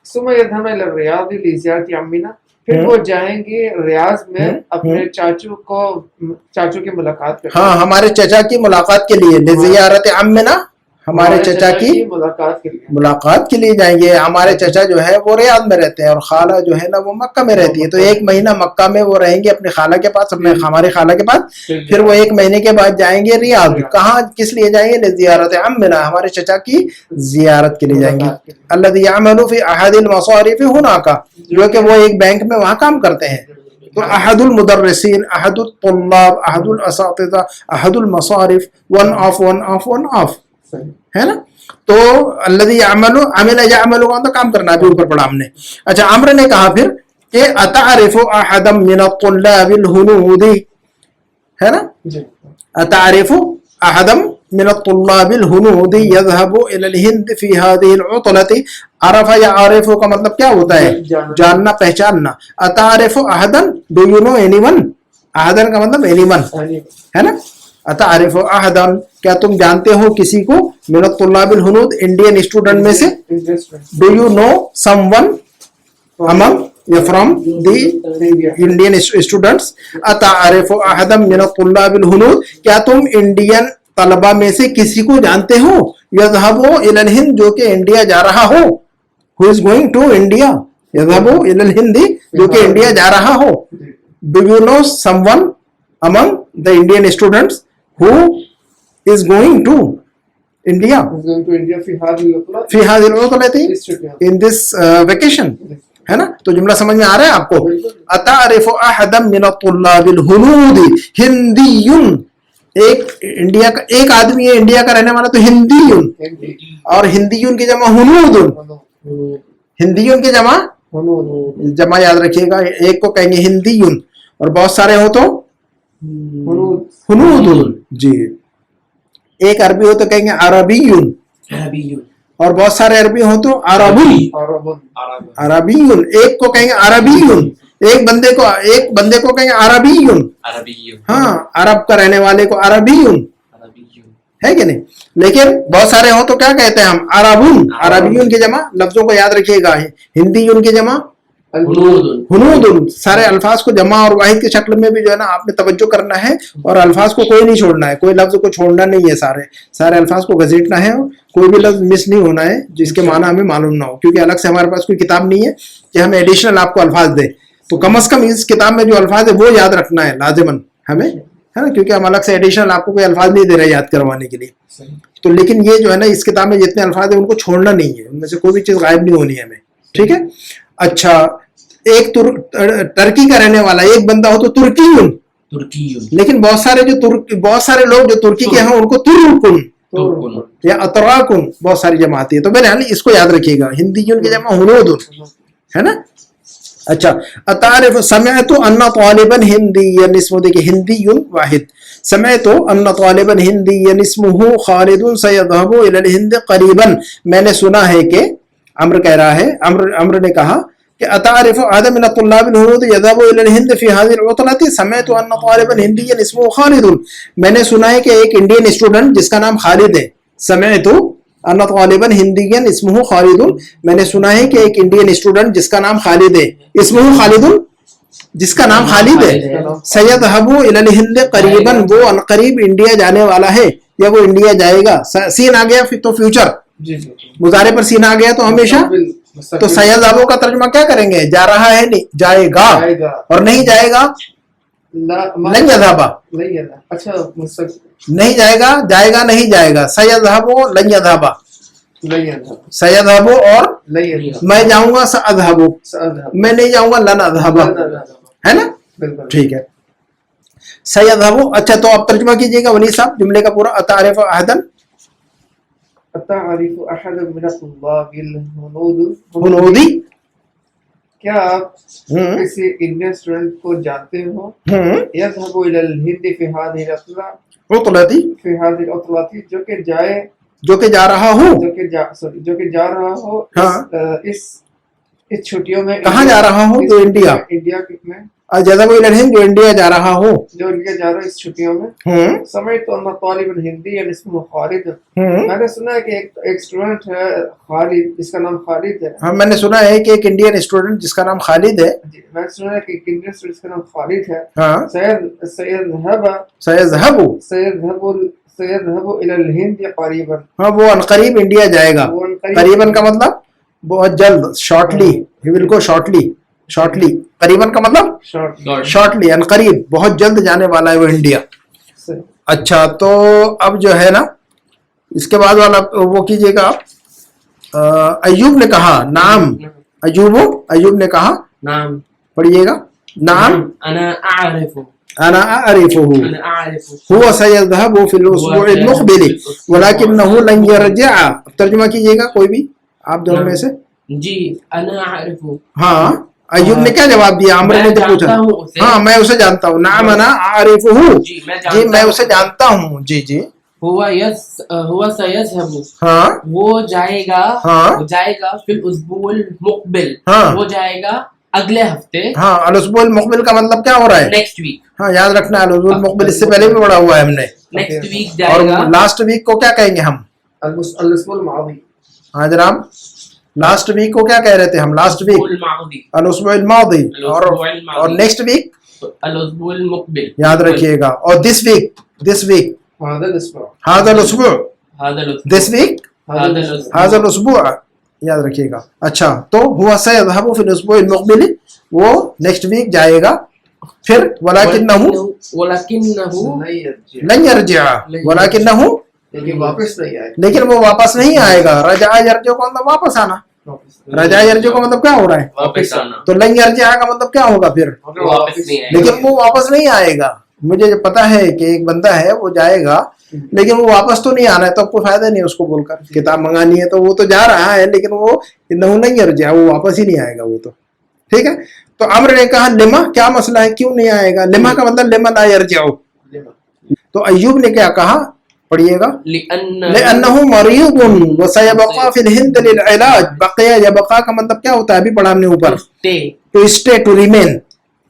ثم يذهبن الى الرياض لزيارة عمنا, پھر وہ جائیں گے ریاض میں اپنے چاچو کی ملاقات کرنے. ہاں ہمارے چچا کی ملاقات کے لیے, لزیارت عمنا, ہمارے چچا کی ملاقات کے لیے جائیں گے. ہمارے چچا جو ہے وہ ریاض میں رہتے ہیں اور خالہ جو ہے نا وہ مکہ میں رہتی ہے. تو 1 مہینہ مکہ میں وہ رہیں گے اپنی خالہ کے پاس, ہمارے خالہ کے پاس. پھر وہ 1 مہینے کے بعد جائیں گے ریاض. کہاں کس لیے جائیں گے؟ لزیارت عمنا, ہمارے چچا کی زیارت کے لیے جائیں گے. الذي يعمل في احد المصارف هناك, جو کہ وہ ایک بینک میں وہاں کام کرتے ہیں. تو احد المدرسین, احد الطلاب, احد الاساتذہ, احد المصارف, ون آف ہے نا. تو الذي يعمل يعمل کا کام کرنا, ابھی اوپر پڑھا ہم نے. اچھا عمرو نے کہا پھر کہ اتعرف احدا من الطلاب الهنود, ہے نا. اتعرف احدا من الطلاب الهنود يذهب الى الهند في هذه العطلة. عرف یا عارف کا مطلب کیا ہوتا ہے؟ جاننا پہچاننا. اتعرف احدا, do you know anyone؟ احدا کا مطلب anyone ہے نا. اتعرف احدا, کیا تم جانتے ہو کسی کو؟ من الطلاب الهنود, انڈین اسٹوڈنٹ میں سے. do you know someone among یا from the Indian students؟ اتعرف احدا من الطلاب الهنود, کیا تم انڈین طلبہ میں سے کسی کو جانتے ہو؟ یذهب الى الهند, جو کہ انڈیا جا رہا ہو. who is going to India؟ یذهب الى الهند, جو کہ انڈیا جا رہا ہو. do you know someone among the Indian students who is going to India في هذه العطلة in this vacation؟ ہے نا. تو جملہ سمجھ میں آ رہا ہے آپ کو؟ اتعرف احدا من الطلاب الهنود, ہندی, ایک انڈیا کا ایک آدمی ہے انڈیا کا رہنے والا, تو ہندی, اور ہندیون کی جمع ہنود, ہندیون کی جمع یاد رکھیے گا. ایک کو کہیں گے ہندیون, اور بہت سارے ہو تو ہنود. جی ایک عربی ہو تو کہیں گے عربیون, اور بہت سارے عربی ہو تو عربی. ایک کو کہیں گے عربیون, ایک بندے کو کہیں عربیون, ہاں عرب کا رہنے والے کو عربیون ہے کہ نہیں. لیکن بہت سارے ہوں تو کیا کہتے ہیں ہم عربون, عربیون کی جمع لفظوں کو یاد رکھیے گا, ہندیون کی جمع ہنود. سارے الفاظ کو جمع اور واحد کی شکل میں بھی جو ہے نا آپ نے توجہ کرنا ہے, اور الفاظ کو کوئی نہیں چھوڑنا ہے, کوئی لفظ کو چھوڑنا نہیں ہے, سارے الفاظ کو گھسیٹنا ہے, کوئی بھی لفظ مس نہیں ہونا ہے جس کے معنی ہمیں معلوم نہ ہو, کیونکہ الگ سے ہمارے پاس کوئی کتاب نہیں ہے کہ ہمیں ایڈیشنل آپ کو الفاظ دے. تو کم از کم اس کتاب میں جو الفاظ ہے وہ یاد رکھنا ہے لازماً ہمیں, ہے نا, کیونکہ ہم الگ سے ایڈیشنل آپ کو کوئی الفاظ نہیں دے رہے یاد کروانے کے لیے. تو لیکن یہ جو ہے نا اس کتاب میں جتنے الفاظ ہیں ان کو چھوڑنا نہیں ہے, ان میں سے کوئی بھی چیز غائب نہیں ہونی ہے ہمیں, ٹھیک ہے. اچھا, ایک ترکی کا رہنے والا ایک بندہ ہو تو ترکیون, لیکن بہت سارے لوگ جو ترکی کے ہیں ان کو ترکن یا اتراکن بہت ساری جمع آتی ہے. تو بہرحال اس کو یاد رکھیے گا, ہندیون کی جمع ہنودن ہے نا. اچھا, اتعرف سمعت ان طالبا ہندیا اسمہ, دیکھیں ہندیون واحد, سمعت ان طالبا ہندیا اسمہ خالد سیذهب الى الہند قریبا, میں نے سنا ہے کہ عمرو کہہ رہا ہے, عمرو نے کہا کہ اتعرف احد من الطلاب الهنود يذهب الى الهند في هذه العطلة, سمعت ان طالبا ہندیا اسمہ خالد, میں نے سنا ہے کہ ایک انڈین اسٹوڈنٹ جس کا نام خالد ہے, سمعت ان طالبا ہندیا اسمہ خالد, میں نے سنا ہے کہ ایک انڈین اسٹوڈنٹ جس کا نام خالد ہے, اسمہ خالد جس کا نام خالد ہے, سیذهب الى الہند قریبا, وہ عنقریب انڈیا جانے والا ہے یا وہ انڈیا جائے گا. سین آ گیا تو فیوچر, مضارع پر سین آ گیا تو ہمیشہ, تو سیذهب کا ترجمہ کیا کریں گے, جا رہا ہے نہیں جائے گا, اور نہیں جائے گا لن یذهب, نہیں جائے گا, جائے گا نہیں جائے گا, سیذهب لن یذهب, سیذهب اور میں جاؤں گا ساذهب, میں نہیں جاؤں گا لن اذهب, ہے نا, ٹھیک ہے. سیذهب, اچھا تو آپ ترجمہ کیجئے گا ولی صاحب جملے کا پورا. اتعرف احدا, اتعرف احد من الطلاب ہنودی, کیا آپ کسی انڈین اسٹوڈنٹ کو جانتے ہو, یذهب الى الہند فی هذه العطلة, عطلتی فی هذه العطلة, جو کہ جا رہا ہوں, جو کہ جا رہا ہو اس چھٹیوں میں. کہاں جا رہا ہوں, تو انڈیا میں, جذب الى الہند جو انڈیا جا رہا ہوں, جو انڈیا جا رہا ہے اس چھٹیوں میں. سمعت ان طالب ہندی اسمہ خالد, میں نے سنا ہے کہ ایک اسٹوڈنٹ ہے خالد جس کا نام خالد ہے. ہاں میں نے سنا ہے کہ ایک انڈین اسٹوڈنٹ جس کا نام خالد ہے, میں نے سنا ہے کہ ایک انڈین اسٹوڈنٹ جس کا نام خالد ہے. ہاں, سیذهب الى الہند قریبا, ہاں وہ عنقریب انڈیا جائے گا. قریباً کا مطلب بہت جلد, شارٹلی, ہی ول گو شارٹلی. قریباً کا مطلب شارٹلی, عنقریب بہت جلد جانے والا ہے وہ انڈیا. اچھا, تو اب جو ہے نا اس کے بعد والا وہ کیجئے گا آپ. ایوب نے کہا, نام, ایوب نے کہا, نام پڑھیے گا, نام, انا اعرف هو سيذهب في الاسبوع المقبل ولكنه لن يرجع. ترجمہ کیجئے گا کوئی بھی آپ دونوں میں سے. جی, انا اعرف, ہاں ایوب نے کیا جواب دیا, عمرو نے جو پوچھا, ہاں میں اسے جانتا ہوں, نعم انا اعرفه, جی میں اسے جانتا ہوں, جی ہوا سیذهب, ہاں وہ جائے گا, ہاں وہ جائے گا فی الاسبوع المقبل, ہاں وہ جائے گا اگلے ہفتے. ہاں, الاسبوع المقبل کا مطلب کیا ہو رہا ہے, نیکسٹ ویک. ہاں یاد رکھنا ہے, الاسبوع المقبل اس سے پہلے بھی پڑھا ہوا ہے ہم نے. نیکسٹ ویک اور جائے گا. لاسٹ ویک کو کیا کہیں گے ہم, الاسبوع الماضی. ہاں جناب, لاسٹ ویک کو کیا کہہ رہے تھے ہم, لاسٹ ویک الاسبوع الماضی, اور نیکسٹ ویک الاسبوع المقبل, یاد رکھیے گا. اور دس ویک هذا الاسبوع, دس ویک هذا الاسبوع, یاد رکھیے گا. اچھا, تو هو سيذهب في الاسبوع المقبل, وہ نیکسٹ ویک جائے گا. پھر ولكنه لن يرجع, ولكنه لیکن وہ واپس نہیں آئے گا. رجع یرجع کا مطلب واپس آنا, رجع یرجع کا مطلب کیا ہو رہا ہے, واپس آنا. تو لن یرجع کا مطلب کیا ہوگا پھر, لیکن وہ واپس نہیں آئے گا. مجھے پتا ہے کہ ایک بندہ ہے وہ جائے گا لیکن وہ واپس تو نہیں آنا ہے, تو اب کوئی فائدہ نہیں اس کو بول کر. کتاب منگانی ہے تو وہ تو جا رہا ہے, لیکن وہ نہیں یرجع, وہ واپس ہی نہیں آئے گا وہ تو, ٹھیک ہے. تو عمرو نے کہا لما, کیا مسئلہ ہے, کیوں نہیں آئے گا. لما کا مطلب لما لا یرجع. تو ایوب نے کیا کہا, پڑھیے گا, لأنه مريض وسيبقى في الهند للعلاج. بقيہ یا بقا کا مطلب کیا ہوتا ہے, ابھی پڑھا ہم نے اوپر, to stay, to remain,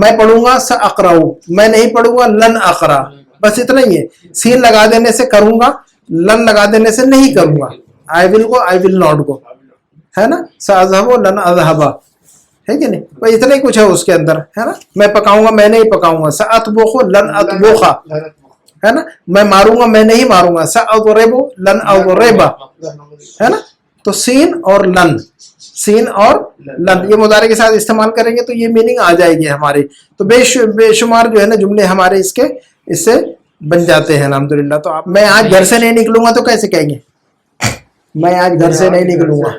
میں پڑھوں گا سأقرأ, میں نہیں پڑھوں گا لن اقرأ, بس اتنا ہی ہے. سین لگا دینے سے کروں گا, لن لگا دینے سے نہیں کروں گا. I will go, I will not go, ہے نا. سأذهب لن أذهب, ہے کہ نہیں. بھائی اتنا ہی کچھ ہے اس کے اندر, ہے نا. میں پکاؤں گا میں نہیں پکاؤں گا. سأطبخ لن أطبخ, ہے نا. میں ماروں گا میں نہیں ماروں گا. سأضرب لن أضرب, ہے نا. تو سین اور لن, سین اور لن یہ مضارع کے ساتھ استعمال کریں گے تو یہ میننگ آ جائے گی ہماری. تو بے شمار جو ہے نا جملے ہمارے اس سے بن جاتے ہیں الحمدللہ. تو آپ میں آج گھر سے نہیں نکلوں گا تو کیسے کہیں گے؟ میں آج گھر سے نہیں نکلوں گا,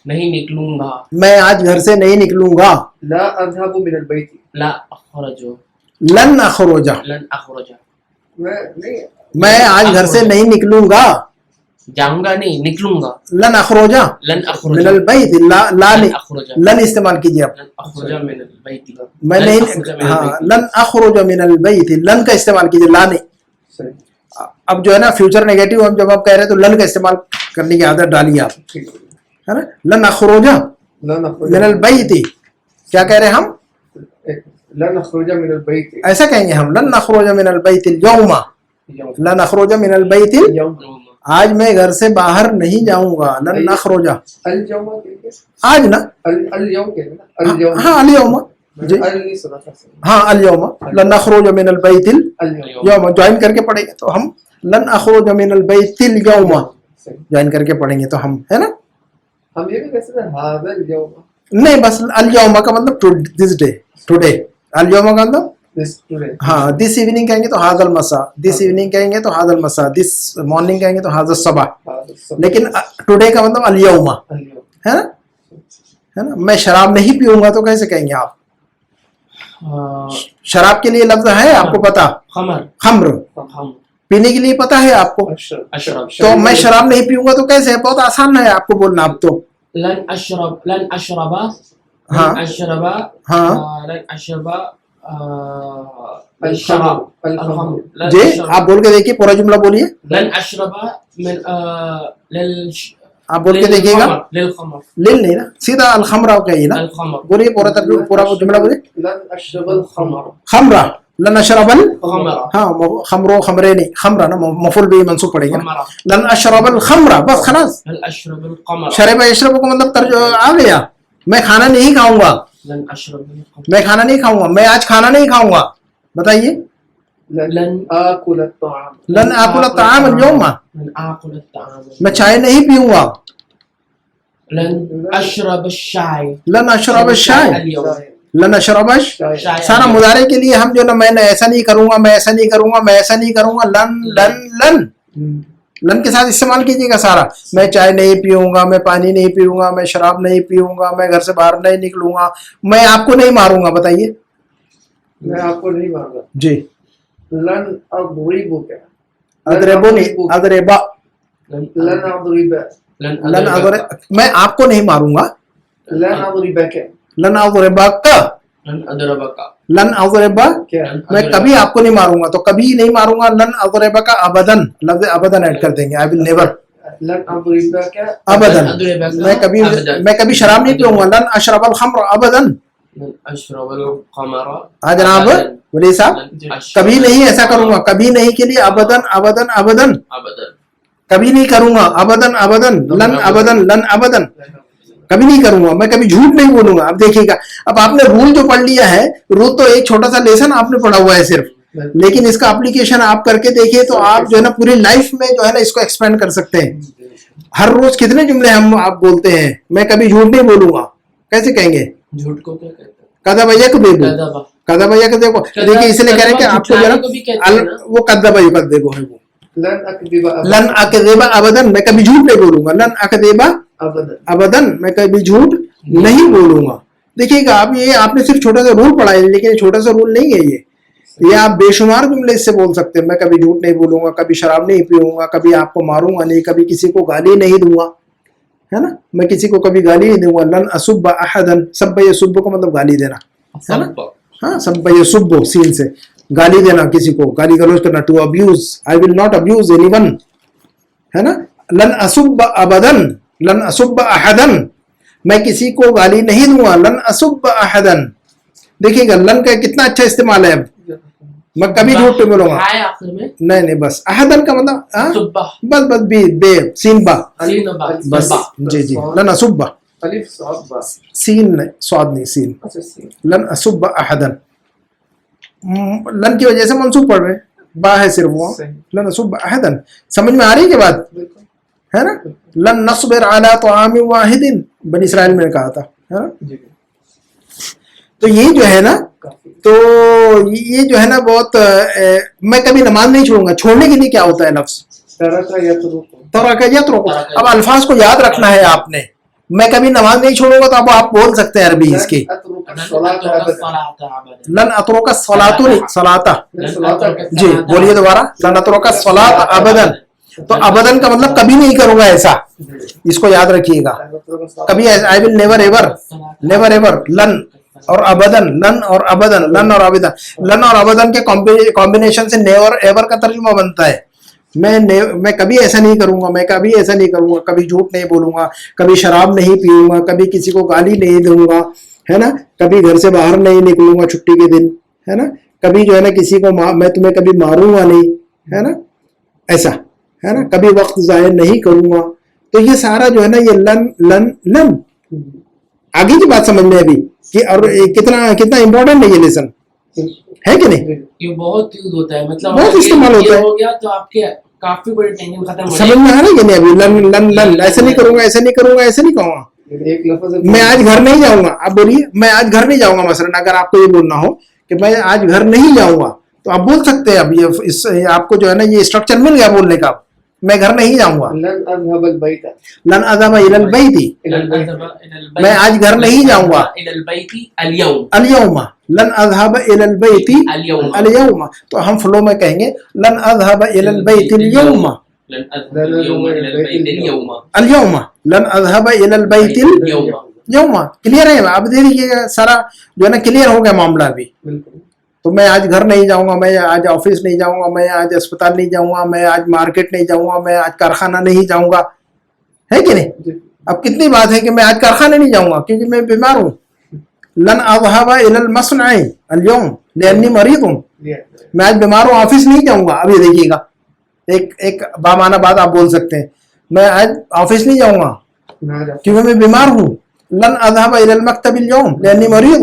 نہیں نکلوں گا. میں آج گھر سے نہیں نکلوں گا. لا اذهب من البيت, لا اخرج, لن اخرج, لن اخرج, میں آج گھر سے نہیں نکلوں گا. جاؤں گا نہیں, نکلوں گا. لن اخرج لن اخرج من البيت, لا لن اخرج, لن استعمال کیجیے آپ. لن اخرج من البيت, میں نہیں, ہاں لن اخرج من البيت, لن کا استعمال کیجیے, لا نہیں. اب جو ہے نا فیوچر نیگیٹو ہم جب آپ کہہ رہے ہیں تو لن کا استعمال کرنے کی عادت ڈالیے آپ, ہے نا. لن اخرج من البيت, کیا کہہ رہے ہیں ہم؟ لن اخرج من البيت, ایسا کہیں گے ہم, لن نخرج من البيت اليوم, لن نخرج من البيت, آج میں گھر سے باہر نہیں جاؤں گا. لن نخرج, اليوم آج نا, اليوم اليوم, ہاں اليوم, جی ہاں اليوم, لن نخرج من البيت اليوم, جوائن کر کے پڑھیں گے تو ہم لن اخرج من البيت اليوم, جوائن کر کے پڑھیں گے تو ہم, ہے نا. ہم یہ بھی کہہ سکتے ہیں هذا اليوم, نہیں بس اليوم کا مطلب دس ڈے, ٹوڈے. اليوم کا مطلب ہاں, دس ایوننگ کہیں گے تو هذا المساء, دس ایوننگ کہیں گے تو هذا المساء, دس مارننگ کہیں گے تو هذا الصباح, لیکن ٹوڈے کا مطلب اليوم, ہے نا, ہے نا. میں شراب نہیں پیوں گا تو کیسے کہیں گے آپ؟ شراب کے لیے لفظ ہے آپ کو پتا؟ خمر, خمر. پینے کے لیے پتا ہے آپ کو؟ اشرب. تو میں شراب نہیں پیوں گا تو کیسے؟ بہت آسان ہے آپ کو بولنا. اب تو لن اشرب, لن اشرب, ہاں لن اشرب, ہاں لن اشرب الخمر, الخمر, جی آپ بول کے دیکھیے, پورا جملہ بولیے. لن اشرب من آپ بول کے دیکھیے گا. للخمر, لل نہیں نا, سیدھا الخمرہ کہیے نا. الخمر, بولیے پورا ترجمہ, پورا جملہ بولیے. لن اشرب الخمر, خمرہ, لن اشرب خمر, ہاں خمرو خمرے نہیں, خمرہ نا مفعول بھی منصوب پڑے گا. لن اشرب الخمرہ, بس خلاص. لن اشرب الخمر, شرب یشرب کا مطلب ترجمہ آ گیا. میں کھانا نہیں کھاؤں گا, لن اشرب الخمر, میں کھانا نہیں کھاؤں گا, میں آج کھانا نہیں کھاؤں گا. بتائیے. لن آکل الطعام, لن آکل الطعام اليوم, لن آکل الطعام, میں چائے نہیں پیوں گا. لن اشرب الشاي, لن اشرب الشاي, اليوم, لن اشرب سارا مضارع کے لیے ہم جو نا, میں نے ایسا نہیں کروں گا, میں ایسا نہیں کروں گا, میں ایسا نہیں کروں گا. لن لن لن لن کے ساتھ استعمال کیجیے گا سارا. میں چائے نہیں پیوں گا, میں پانی نہیں پیوں گا, میں شراب نہیں پیوں گا, میں گھر سے باہر نہیں نکلوں گا, میں آپ کو نہیں ماروں گا. بتائیے. میں آپ کو نہیں ماروں گا. جی. لن اضربک, اضربو نہیں, اضربا. لن اضرب, لن اضرب, میں آپ کو نہیں ماروں گا. لن اضربک, لن اضربک, لن اضربک, لن اضربک, میں کبھی آپ کو نہیں ماروں گا, تو کبھی نہیں ماروں گا. لن اضربک ابدن, لفظ ابدن ایڈ کر دیں گے. I will never, لن اضربک ابدن, میں کبھی شراب نہیں پیوں گا. لن اشرب الخمر ابدن. لن اشرب الخمر, ہاں جناب ولی صاحب, کبھی نہیں ایسا کروں گا. کبھی نہیں کے لیے ابدن ابدن ابدن, ابدا, کبھی نہیں کروں گا. ابدن ابدن, لن ابدن, لن ابدن, کبھی نہیں کروں گا. میں کبھی جھوٹ نہیں بولوں گا. اب دیکھیے گا, اب آپ نے رول جو پڑھ لیا ہے, رول تو ایک چھوٹا سا لیسن آپ نے پڑھا ہوا ہے صرف, لیکن اس کا اپلیکیشن آپ کر کے دیکھیے تو آپ جو ہے نا پوری لائف میں جو ہے نا اس کو ایکسپینڈ کر سکتے ہیں. ہر روز کتنے جملے ہم آپ بولتے ہیں, میں کبھی جھوٹ نہیں بولوں گا, کیسے کہیں گے؟ جھوٹ کو کیا کہتے ہیں؟ کذب یکذب, کذب یکذب. دیکھیے اس لیے کہہ رہے ہیں کہ آپ کو جو ہے نا وہ کذب یکذب ہے وہ. لن اکذب ابدن, میں کبھی جھوٹ نہیں بولوں گا. لن اکذب ابدن, میں کبھی جھوٹ نہیں بولوں گا. دیکھیے گا آپ, یہ آپ نے صرف چھوٹا سا رول پڑھا ہے, لیکن یہ چھوٹا سا رول نہیں ہے. یہ آپ بے شمار جملے اس سے بول سکتے ہیں. میں کبھی جھوٹ نہیں بولوں گا, کبھی شراب نہیں پیوں گا, کبھی آپ کو ماروں گا نہیں, کبھی کسی کو گالی نہیں دوں گا, ہے نا, میں کسی کو کبھی گالی نہیں دوں گا. لن اسب احدن, سب یسب کا مطلب گالی دینا, ہے نا. ہاں, سب یسب سین سے گالی دینا, کسی کو گالی گلوچ کرنا. To abuse, I will not abuse anyone, ہے نا. لن اسب ابدن, لن اسب احدن, میں کسی کو گالی نہیں دوں گا. لن اسب احدن, دیکھیے گا لن کا کتنا اچھا استعمال ہے. اب میں کبھی جھوٹ نہیں بولوں گا. آخر میں نہیں بس احدن کا مطلب بس بے سین با بس. جی لن اصب سین سواد نہیں سین. لن اصب احدن لن کی وجہ سے منصوب پڑھ رہے با ہے صرف وہ. لن اصب احدن سمجھ میں آ رہی ہے بات ہے نا. لن نصبر علی طعام واحد بنی اسرائیل میں نے کہا تھا ہے نا. تو یہ جو ہے نا بہت میں کبھی نماز نہیں چھوڑوں گا. چھوڑنے کے لیے کیا ہوتا ہے لفظ ترک یترک. اب الفاظ کو یاد رکھنا ہے آپ نے. میں کبھی نماز نہیں چھوڑوں گا تو اب آپ بول سکتے ہیں عربی اس کی. لن اترک الصلاۃ صلاۃ. جی بولیے دوبارہ. لن اترک الصلاۃ ابدا. تو ابدن کا مطلب کبھی نہیں کروں گا ایسا. اس کو یاد رکھیے گا. کبھی I will never ever. Never ever. لن اور ابدن. لن اور ابدن. لن اور ابدن. لن اور ابدن کے کمبینیشن سے نیور ایور کا ترجمہ بنتا ہے. میں کبھی ایسا نہیں کروں گا. میں کبھی ایسا نہیں کروں گا. کبھی جھوٹ نہیں بولوں گا. کبھی شراب نہیں پیوں گا. کبھی کسی کو گالی نہیں دوں گا ہے نا. کبھی گھر سے باہر نہیں نکلوں گا چھٹی کے دن ہے نا. کبھی جو ہے نا کسی کو میں تمہیں کبھی ماروں گا نہیں ہے نا. ایسا ہے نا. کبھی وقت ضائع نہیں کروں گا. تو یہ سارا جو ہے نا یہ لن لن لن. آگے کی بات سمجھ میں ابھی کہ اور کتنا امپورٹنٹ ہے یہ لیسن ہے کہ نہیں. یہ بہت یوز ہوتا ہے. مطلب بہت استعمال ہوتا ہے. ہو گیا تو آپ کے کافی بڑے ٹینشن ختم ہو. سمجھ میں آ رہا ہے کہ نہیں ابھی. لن لن لن ایسے نہیں کروں گا. ایسے نہیں کروں گا. ایسے نہیں کہوں گا. میں آج گھر نہیں جاؤں گا. آپ بولیے میں آج گھر نہیں جاؤں گا. مثلا اگر آپ کو یہ بولنا ہو کہ میں آج گھر نہیں جاؤں گا تو آپ بول سکتے ہیں. اب یہ آپ کو جو ہے نا یہ اسٹرکچر مل گیا بولنے کا. میں گھر نہیں جاؤں گا. لن اذهب الى البيت. میں آج گھر نہیں جاؤں گا. اليوم. لن اذهب الى البيت اليوم. تو ہم فلو میں کہیں گے لن اذهب الى البيت اليوم. اليوم. لن اذهب الى البيت اليوم. کلیئر ہے. آپ دیکھ لیجیے سارا جو ہے نا کلیئر ہو گیا معاملہ ابھی. تو میں آج گھر نہیں جاؤں گا. میں آج آفس نہیں جاؤں گا. میں آج اسپتال نہیں جاؤں گا. میں آج مارکیٹ نہیں جاؤں گا. میں آج کارخانہ نہیں جاؤں گا ہے کہ نہیں. اب کتنی بات ہے کہ میں آج کارخانے نہیں جاؤں گا کیونکہ میں بیمار ہوں. لن اذهب الى المصنع اليوم لاني مريض. میں آج بیمار ہوں. آفس نہیں جاؤں گا. اب یہ دیکھیے گا ایک بامانہ بات آپ بول سکتے ہیں. میں آج آفس نہیں جاؤں گا کیونکہ میں بیمار ہوں. لن اذهب الى المكتب اليوم لاني مريض.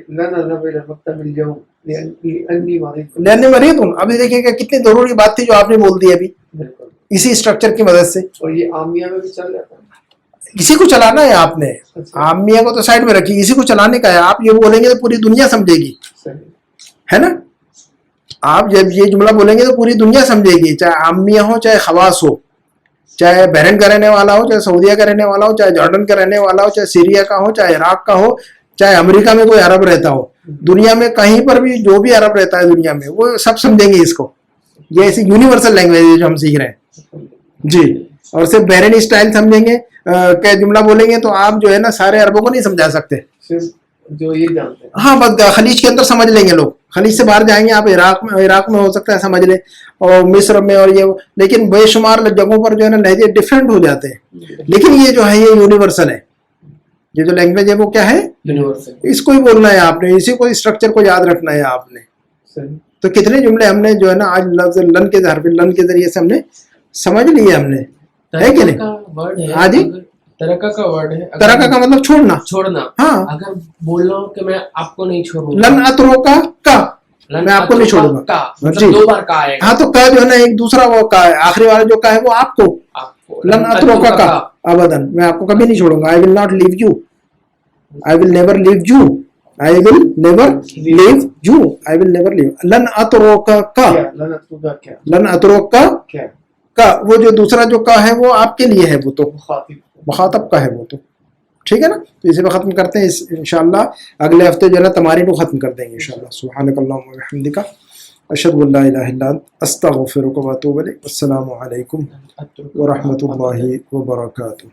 لن اذهب الى المكتب اليوم لاني مريض. ابھی دیکھیے کہ کتنی ضروری بات تھی جو آپ نے بول دی ابھی اسی اسٹرکچر کی مدد سے. اور یہ عامیہ میں بھی چل جاتا ہے. کسی کو چلانا ہے آپ نے. عامیہ کو تو سائڈ میں رکھیے. کسی کو چلانے کا ہے. آپ یہ بولیں گے تو پوری دنیا سمجھے گی ہے نا. آپ جب یہ جملہ بولیں گے تو پوری دنیا سمجھے گی. چاہے عامیہ ہو چاہے خواص ہو. چاہے بحرین کا رہنے والا ہو چاہے سعودیہ کا رہنے والا ہو چاہے جارڈن کا رہنے والا ہو چاہے سیریا کا ہو چاہے عراق کا ہو چاہے امریکہ میں کوئی عرب رہتا ہو. دنیا میں کہیں پر بھی جو بھی عرب رہتا ہے دنیا میں وہ سب سمجھیں گے اس کو. یہ ایسی یونیورسل لینگویج ہے جو ہم سیکھ رہے ہیں جی. اور صرف بحرینی اسٹائل سمجھیں گے کہ جملہ بولیں گے تو آپ جو ہے نا سارے عربوں کو نہیں سمجھا سکتے. جو یہ جانتے ہیں ہاں بس خلیج کے اندر سمجھ لیں گے لوگ. خلیج سے باہر جائیں گے آپ عراق میں ہو سکتا ہے سمجھ لیں اور مصر میں اور یہ. لیکن بے شمار جگہوں پر جو ہے نا لہجے ڈفرینٹ ہو جاتے ہیں. لیکن یہ جو ہے یہ یونیورسل ہے. یہ جو لینگویج ہے وہ کیا ہے یونیورسل. اس کو ہی بولنا ہے آپ نے. اسی کو اسٹرکچر کو یاد رکھنا ہے آپ نے. تو کتنے جملے ہم نے جو ہے نا آج لفظ لن کے حرف لن کے ذریعے سے ہم نے سمجھ لیے ہم نے ہے کہ نہیں. ہاں جی ترکا کا ورڈ ہے. ترکا کا مطلب چھوڑنا. ہاں اگر بولنا ہو کہ میں آپ کو نہیں چھوڑوں گا. لن اتروکا کا میں آپ کو نہیں چھوڑوں گا. جی 2 بار کا ہے. ہاں تو کا جو ہے نا ایک دوسرا وہ کا ہے. آخری والا جو کا ہے وہ آپ کو. لن اتروکا کا ابدن. میں آپ کو کبھی نہیں چھوڑوں گا. I will not leave you. I will never leave you. I will never leave you. I will never leave. لن اتروکا کا. لن اتروکا کا وہ جو دوسرا جو کا ہے وہ آپ کے لیے ہے. وہ تو مخاطب کا ہے وہ تو ٹھیک ہے نا. تو اسے پہ ختم کرتے ہیں انشاءاللہ. اگلے ہفتے جو ہے نا تمارین کو ختم کر دیں گے انشاءاللہ. سبحانک اللہم و بحمدک اشہد ان لا الہ الا انت استغفرک و اتوب الیک. السلام علیکم ورحمۃ اللہ وبرکاتہ.